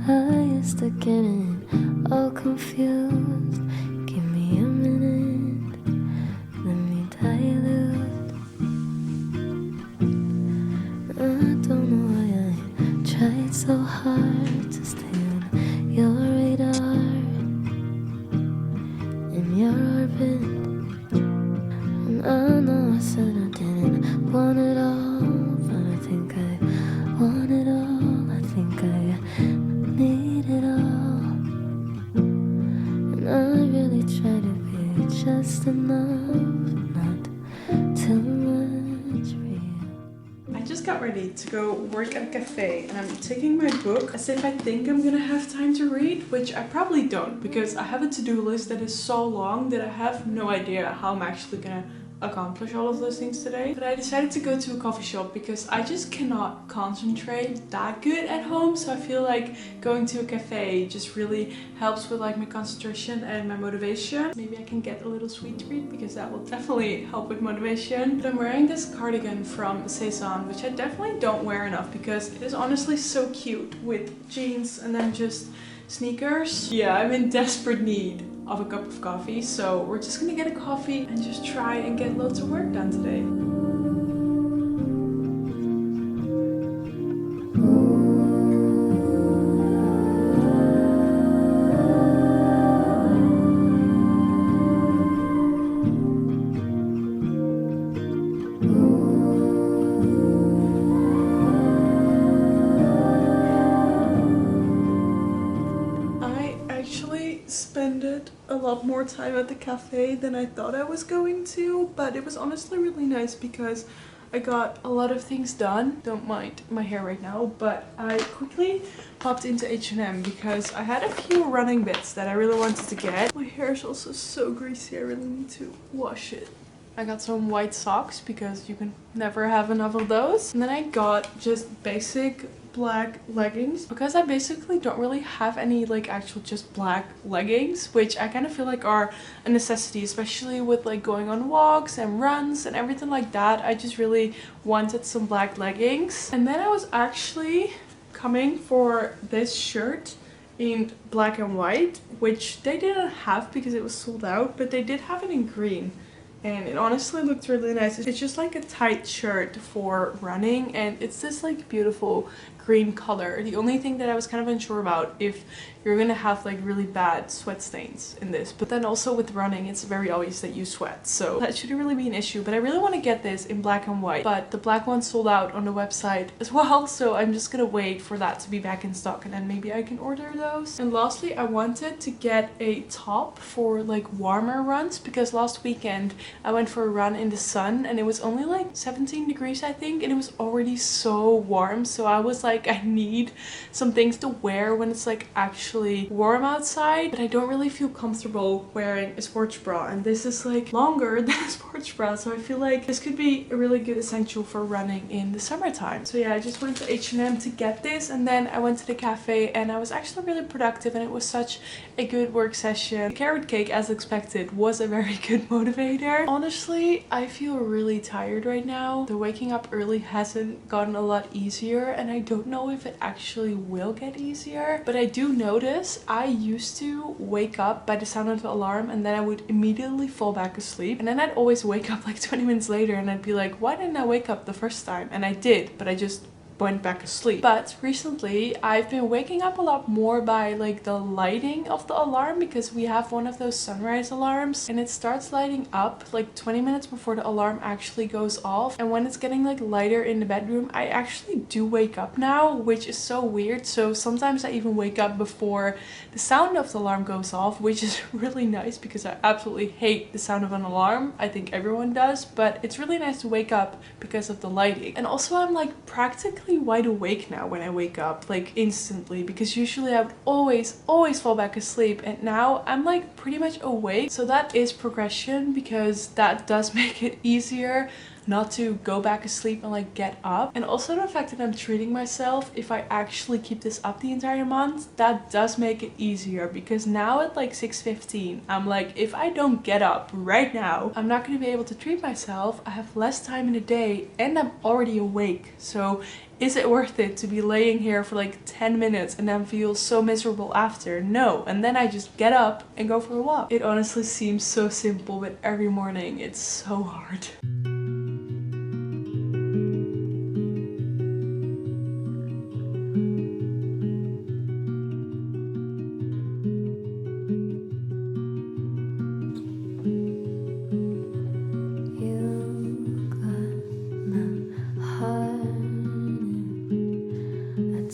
I used to getting all confused. Give me a minute, let me dilute. I don't know why I tried so hard to stay on your radar, in your orbit. And I know I said I didn't want it all, but I think I want it all. I think I need it all. And I really try to be just enough, not too much for you. I just got ready to go work at a cafe and I'm taking my book as if I think I'm gonna have time to read, which I probably don't, because I have a to-do list that is so long that I have no idea how I'm actually gonna accomplish all of those things today. But I decided to go to a coffee shop because I just cannot concentrate that good at home, so I feel like going to a cafe just really helps with like my concentration and my motivation. Maybe I can get a little sweet treat because that will definitely help with motivation. But I'm wearing this cardigan from Saison, which I definitely don't wear enough because it is honestly so cute with jeans and then just sneakers. Yeah, I'm in desperate need of a cup of coffee, so we're just gonna get a coffee and just try and get loads of work done today. Spent a lot more time at the cafe than I thought I was going to, but it was honestly really nice because I got a lot of things done. Don't mind my hair right now, but I quickly popped into H&M because I had a few running bits that I really wanted to get. My hair is also so greasy, I really need to wash it. I got some white socks because you can never have enough of those. And then I got just basic black leggings because I basically don't really have any like actual just black leggings, which I kind of feel like are a necessity, especially with like going on walks and runs and everything like that. I just really wanted some black leggings. And then I was actually coming for this shirt in black and white, which they didn't have because it was sold out, but they did have it in green. And it honestly looked really nice. It's just like a tight shirt for running and it's this like beautiful green color. The only thing that I was kind of unsure about if you're gonna have like really bad sweat stains in this, but then also with running it's very obvious that you sweat, so that shouldn't really be an issue. But I really want to get this in black and white, but the black one sold out on the website as well, so I'm just gonna wait for that to be back in stock and then maybe I can order those. And lastly, I wanted to get a top for like warmer runs because last weekend I went for a run in the sun and it was only like 17 degrees I think, and it was already so warm, so I was like, I need some things to wear when it's like actually warm outside, but I don't really feel comfortable wearing a sports bra, and this is like longer than a sports bra, so I feel like this could be a really good essential for running in the summertime. So yeah, I just went to H&M to get this, and then I went to the cafe and I was actually really productive and it was such a good work session. The carrot cake, as expected, was a very good motivator. Honestly, I feel really tired right now. The waking up early hasn't gotten a lot easier and I don't know if it actually will get easier, but I do notice I used to wake up by the sound of the alarm and then I would immediately fall back asleep, and then I'd always wake up like 20 minutes later and I'd be like, why didn't I wake up the first time? And I did, but I just went back asleep. But recently I've been waking up a lot more by like the lighting of the alarm, because we have one of those sunrise alarms and it starts lighting up like 20 minutes before the alarm actually goes off, and when it's getting like lighter in the bedroom I actually do wake up now, which is so weird. So sometimes I even wake up before the sound of the alarm goes off, which is really nice because I absolutely hate the sound of an alarm. I think everyone does, but it's really nice to wake up because of the lighting. And also I'm like practically wide awake now when I wake up, like instantly, because usually I would always fall back asleep, and now I'm like pretty much awake. So that is progression because that does make it easier. not to go back asleep and like get up. And also the fact that I'm treating myself, if I actually keep this up the entire month, that does make it easier, because now at like 6:15 I'm like, if I don't get up right now, I'm not going to be able to treat myself. I have less time in the day and I'm already awake. So is it worth it to be laying here for like 10 minutes and then feel so miserable after? No. And then I just get up and go for a walk. It honestly seems so simple, but every morning it's so hard.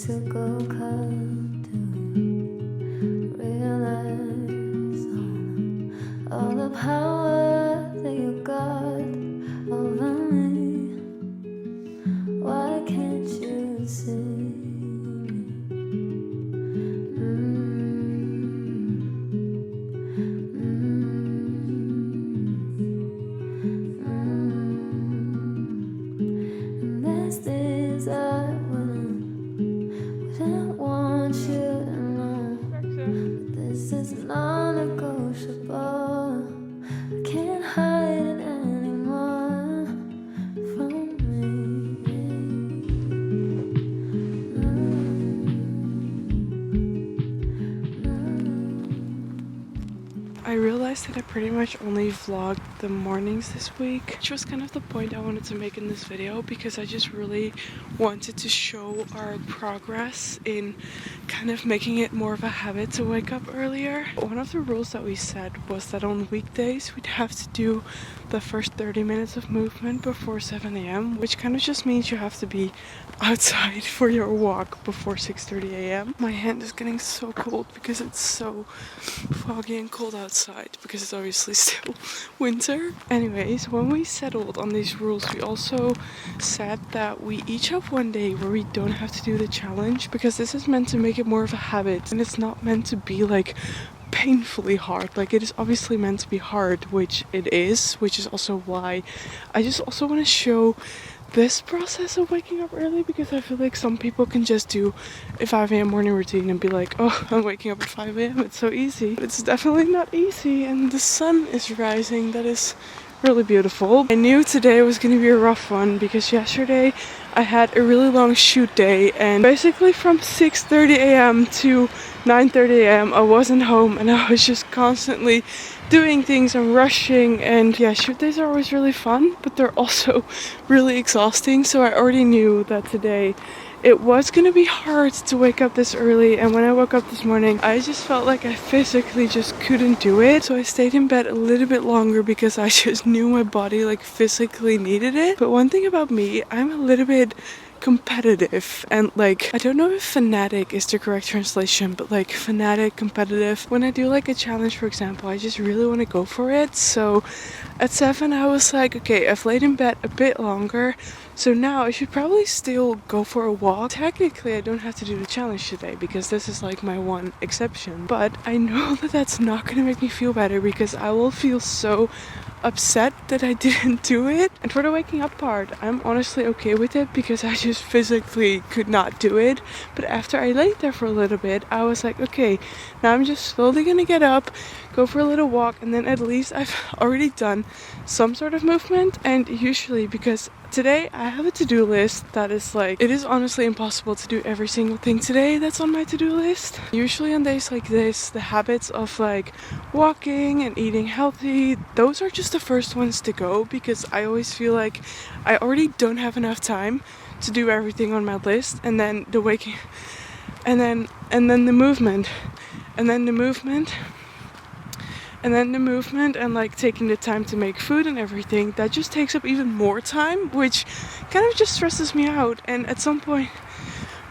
Took a cup to realize all the power that you got over me. Why can't you see? And there's days I wouldn't want you to know, but this is non-negotiable. I can't hide it anymore from me. I realized that I pretty much only vlogged the mornings this week, which was kind of the point I wanted to make in this video, because I just really wanted to show our progress in kind of making it more of a habit to wake up earlier. One of the rules that we set was that on weekdays we'd have to do the first 30 minutes of movement before 7 a.m, which kind of just means you have to be outside for your walk before 6:30 a.m. My hand is getting so cold because it's so foggy and cold outside, because it's obviously still winter. Anyways, when we settled on these rules, we also said that we each have one day where we don't have to do the challenge, because this is meant to make it more of a habit, and it's not meant to be like painfully hard. Like, it is obviously meant to be hard, which it is, which is also why I just also want to show this process of waking up early, because I feel like some people can just do a 5 a.m. morning routine and be like, oh, I'm waking up at 5 a.m, it's so easy. But it's definitely not easy, and the sun is rising. That is really beautiful. I knew today was going to be a rough one, because yesterday I had a really long shoot day, and basically from 6:30 a.m. to 9:30 a.m. I wasn't home, and I was just constantly doing things and rushing. And yeah, shoot days are always really fun, but they're also really exhausting. So I already knew that today it was gonna be hard to wake up this early, and when I woke up this morning I just felt like I physically just couldn't do it. So I stayed in bed a little bit longer because I just knew my body like physically needed it. But one thing about me, I'm a little bit competitive, and like, I don't know if fanatic is the correct translation, but like fanatic, competitive. When I do like a challenge, for example, I just really want to go for it. So at 7 I was like, okay, I've laid in bed a bit longer, so now I should probably still go for a walk. Technically I don't have to do the challenge today, because this is like my one exception, but I know that that's not gonna make me feel better, because I will feel so upset that I didn't do it. And for the waking up part, I'm honestly okay with it, because I just physically could not do it. But after I laid there for a little bit, I was like, okay, now I'm just slowly gonna get up, go for a little walk, and then at least I've already done some sort of movement. And usually, because today I have a to-do list that is like, it is honestly impossible to do every single thing today that's on my to-do list. Usually on days like this, the habits of like walking and eating healthy, those are just the first ones to go, because I always feel like I already don't have enough time to do everything on my list. And then the waking, and then the movement, and then the movement, and then the movement, and like taking the time to make food and everything, that just takes up even more time, which kind of just stresses me out. And at some point,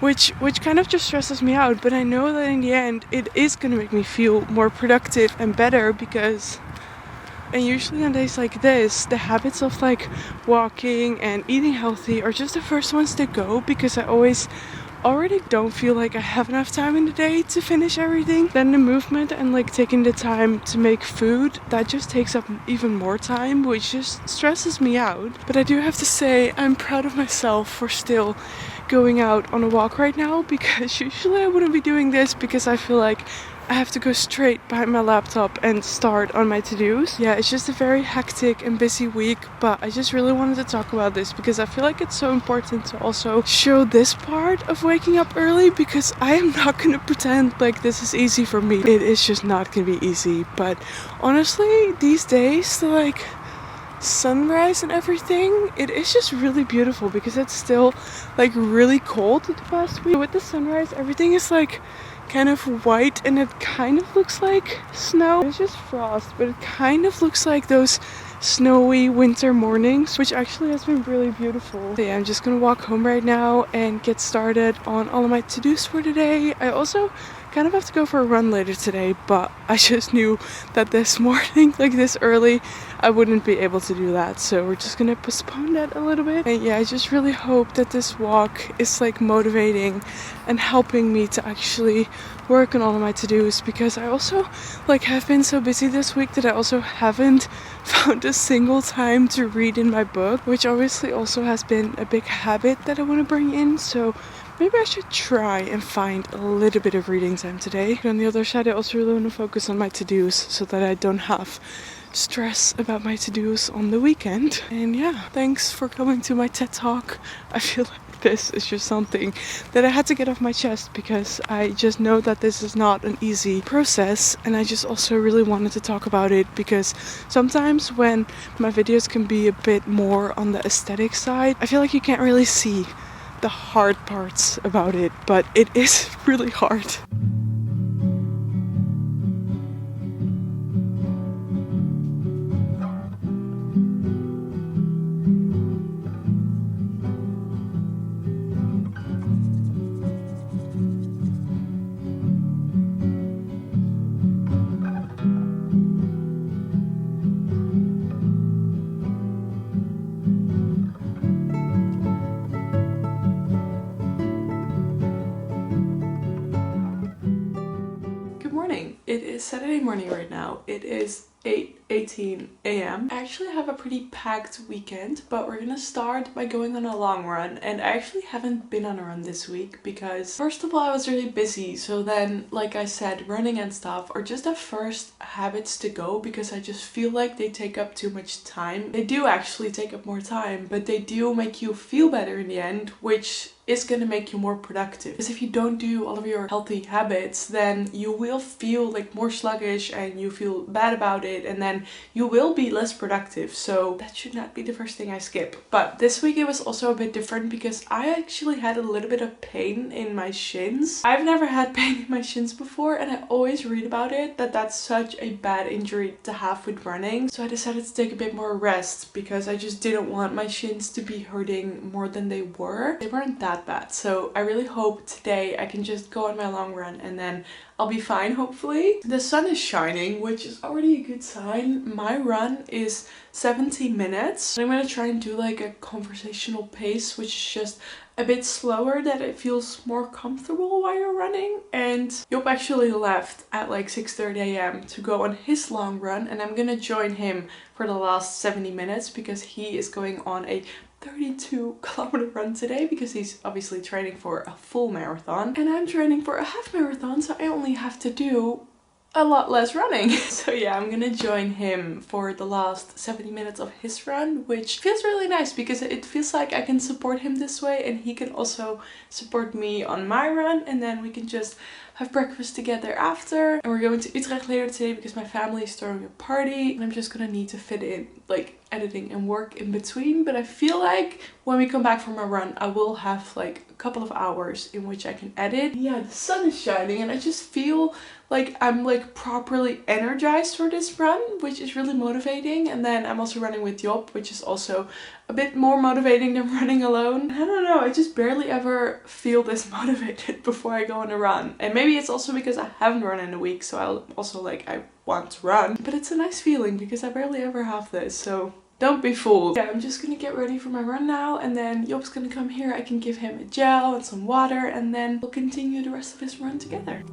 which kind of just stresses me out, but I know that in the end it is going to make me feel more productive and better, because, and usually on days like this, the habits of like walking and eating healthy are just the first ones to go, because I always already don't feel like I have enough time in the day to finish everything, then the movement and like taking the time to make food, that just takes up even more time, which just stresses me out. But I do have to say I'm proud of myself for still going out on a walk right now, because usually I wouldn't be doing this because I feel like I have to go straight behind my laptop and start on my to-dos. Yeah, it's just a very hectic and busy week, but I just really wanted to talk about this because I feel like it's so important to also show this part of waking up early, because I am not gonna pretend like this is easy for me. It is just not gonna be easy. But honestly, these days, like sunrise and everything, it is just really beautiful because it's still like really cold the past week. With the sunrise, everything is like kind of white and it kind of looks like snow. It's just frost, but it kind of looks like those snowy winter mornings, which actually has been really beautiful. So yeah, I'm just gonna walk home right now and get started on all of my to-dos for today. I also kind of have to go for a run later today, but I just knew that this morning, like this early, I wouldn't be able to do that, so we're just gonna postpone that a little bit. And yeah, I just really hope that this walk is like motivating and helping me to actually work on all of my to-dos, because I also like have been so busy this week that I also haven't found a single time to read in my book, which obviously also has been a big habit that I want to bring in. So maybe I should try and find a little bit of reading time today. But on the other side, I also really want to focus on my to-dos so that I don't have stress about my to-dos on the weekend. And yeah, thanks for coming to my TED Talk. I feel like this is just something that I had to get off my chest, because I just know that this is not an easy process, and I just also really wanted to talk about it, because sometimes when my videos can be a bit more on the aesthetic side, I feel like you can't really see the hard parts about it, but it is really hard. It is Saturday morning right now. It is 8:18 a.m. I actually have a pretty packed weekend, but we're gonna start by going on a long run. And I actually haven't been on a run this week because first of all, I was really busy. So then, like I said, running and stuff are just the first habits to go, because I just feel like they take up too much time. They do actually take up more time, but they do make you feel better in the end, which is going to make you more productive. Because if you don't do all of your healthy habits, then you will feel like more sluggish and you feel bad about it, and then you will be less productive. So that should not be the first thing I skip. But this week it was also a bit different because I actually had a little bit of pain in my shins. I've never had pain in my shins before, and I always read about it that that's such a bad injury to have with running. So I decided to take a bit more rest because I just didn't want my shins to be hurting more than they were. They weren't that bad. So I really hope today I can just go on my long run and then I'll be fine, hopefully. The sun is shining, which is already a good sign. My run is 70 minutes. I'm gonna try and do like a conversational pace, which is just a bit slower, that it feels more comfortable while you're running. And Job actually left at like 6:30 a.m. to go on his long run, and I'm gonna join him for the last 70 minutes because he is going on a 32-kilometer run today, because he's obviously training for a full marathon and I'm training for a half marathon, so I only have to do a lot less running. So yeah, I'm gonna join him for the last 70 minutes of his run, which feels really nice because it feels like I can support him this way and he can also support me on my run, and then we can just have breakfast together after. And we're going to Utrecht later today because my family is throwing a party and I'm just gonna need to fit in like editing and work in between. But I feel like when we come back from our run, I will have like a couple of hours in which I can edit. Yeah, the sun is shining and I just feel like I'm like properly energized for this run, which is really motivating. And then I'm also running with Job, which is also a bit more motivating than running alone. I don't know, I just barely ever feel this motivated before I go on a run. And maybe it's also because I haven't run in a week, so I'll also like, I want to run. But it's a nice feeling because I barely ever have this, so Don't be fooled. Yeah, I'm just gonna get ready for my run now, and then Job's gonna come here. I can give him a gel and some water, and then we'll continue the rest of his run together.